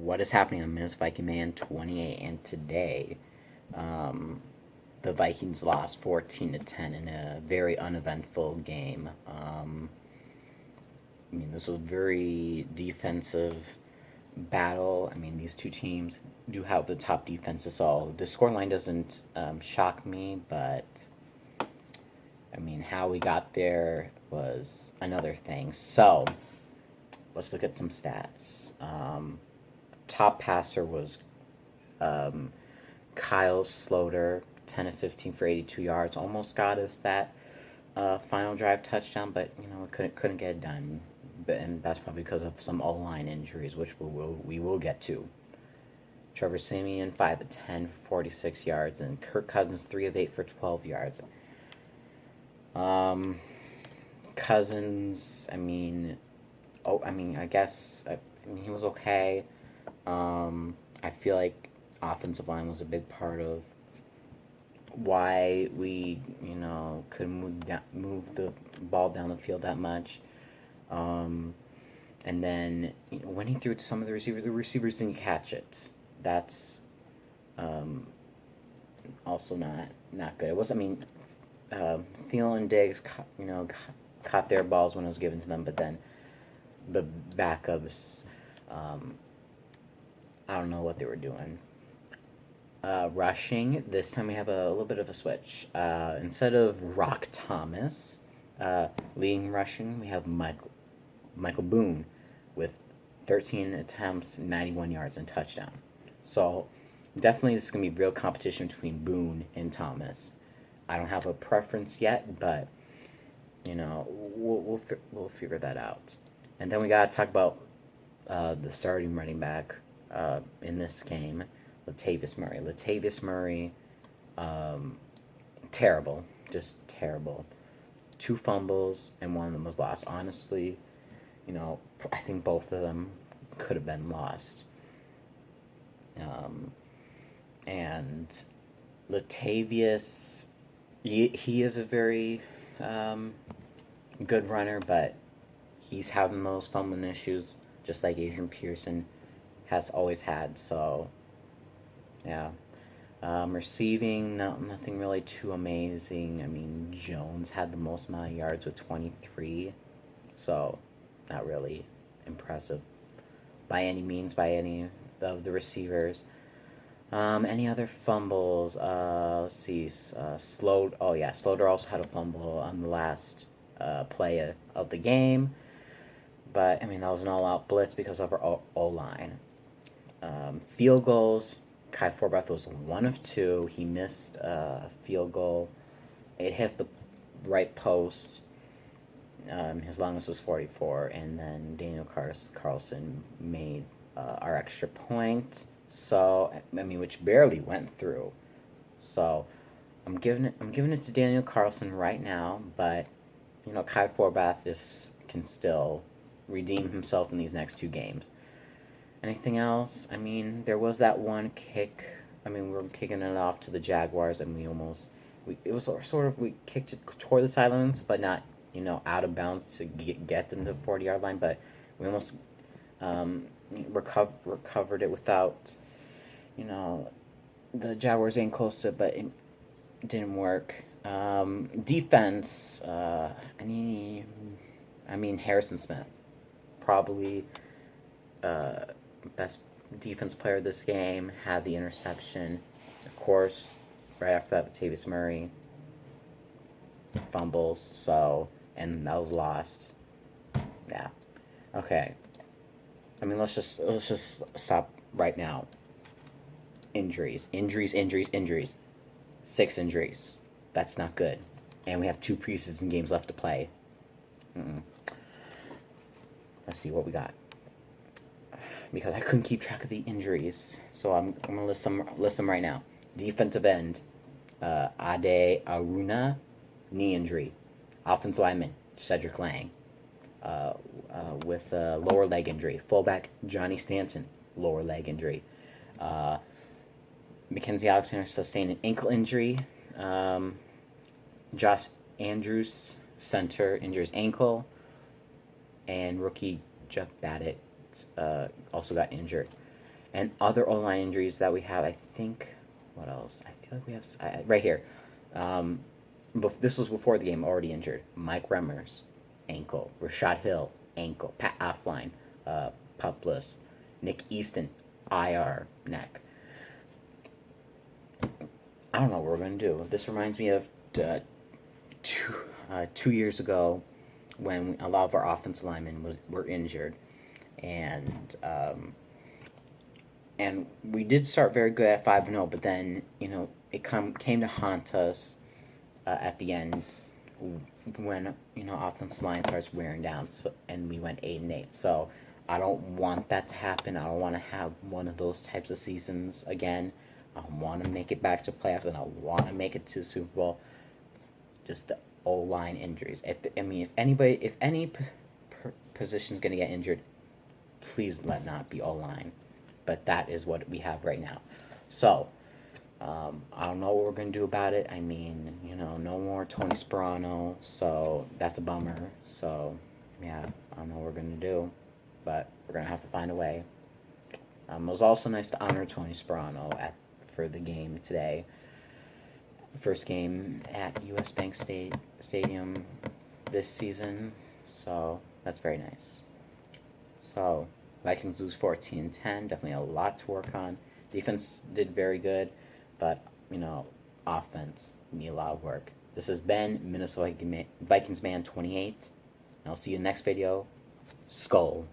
What is happening on Minnesota Viking Man 28? And today, the Vikings lost 14-10 in a very uneventful game. I mean, this was a very defensive battle. I mean, these two teams do have the top defenses, so the scoreline doesn't shock me, but I mean, how we got there was another thing. So, let's look at some stats. Top passer was um, Kyle Sloter, 10 of 15 for 82 yards. Almost got us that final drive touchdown, but we couldn't get it done. And that's probably because of some O-line injuries, which we will get to. Trevor Siemian, 5 of 10 for 46 yards, and Kirk Cousins, 3 of 8 for 12 yards. Cousins, I guess he was okay. I feel like offensive line was a big part of why we, couldn't move the ball down the field that much. And then when he threw it to some of the receivers didn't catch it. That's also not good. It was, Thielen and Diggs, caught their balls when it was given to them, but then the backups, I don't know what they were doing. Rushing, this time we have a little bit of a switch. Instead of Rock Thomas leading rushing, we have Michael Boone with 13 attempts, 91 yards, and touchdown. So definitely this is going to be real competition between Boone and Thomas. I don't have a preference yet, but we'll figure that out. And then we got to talk about the starting running back in this game, Latavius Murray. Latavius Murray, terrible, just terrible. 2 fumbles and one of them was lost. Honestly, I think both of them could have been lost. And Latavius, he is a very good runner, but he's having those fumbling issues just like Adrian Pearson has always had. So, yeah. Receiving, nothing really too amazing. I mean, Jones had the most amount of yards with 23, so not really impressive by any means by any of the receivers. Any other fumbles? Let's see. Slaughter also had a fumble on the last play of the game, but that was an all-out blitz because of our O-line. Field goals. Kai Forbath was 1 of 2. He missed a field goal. It hit the right post. His longest was 44, and then Daniel Carlson made our extra point. So which barely went through. So I'm giving it to Daniel Carlson right now, but Kai Forbath can still redeem himself in these next 2 games. Anything else? There was that one kick. We were kicking it off to the Jaguars, and we kicked it toward the sidelines, but not, out of bounds to get them to the 40-yard line. But we almost recovered it without, the Jaguars ain't close to it, but it didn't work. Defense, Harrison Smith, probably best defense player this game, had the interception. Of course, right after that, Latavius Murray fumbles, and that was lost. Yeah. Okay. Let's just stop right now. Injuries. 6 injuries. That's not good. And we have 2 preseason games left to play. Let's see what we got. Because I couldn't keep track of the injuries, so I'm gonna list them right now. Defensive end, Ade Aruna, knee injury. Offensive lineman, Cedric Lang, with a lower leg injury. Fullback, Johnny Stanton, lower leg injury. Mackenzie Alexander sustained an ankle injury. Josh Andrews, center, injures ankle. And rookie Jeff Badditt also got injured. And other O-line injuries that we have, I think, what else? I feel like we have, right here. Um, this was before the game, already injured. Mike Remmers, ankle. Rashad Hill, ankle. Pat Offline, pupless. Nick Easton, IR, neck. I don't know what we're going to do. This reminds me of uh, 2 years ago when a lot of our offensive linemen were injured. And we did start very good at 5-0, but then it came to haunt us at the end when offensive line starts wearing down. So and we went 8-8. So I don't want that to happen. I don't want to have one of those types of seasons again. I want to make it back to playoffs, and I want to make it to the Super Bowl. Just the O line injuries. If any position's gonna get injured, please let not be O line. But that is what we have right now. So I don't know what we're gonna do about it. I mean, no more Tony Sperano, so that's a bummer. So yeah, I don't know what we're gonna do, but we're gonna have to find a way. It was also nice to honor Tony Sperano for the game today. First game at US Bank Stadium this season, so that's very nice. So Vikings lose 14-10. Definitely a lot to work on. Defense did very good, but offense need a lot of work. This has been Minnesota Vikings Man 28. And I'll see you in the next video. Skull.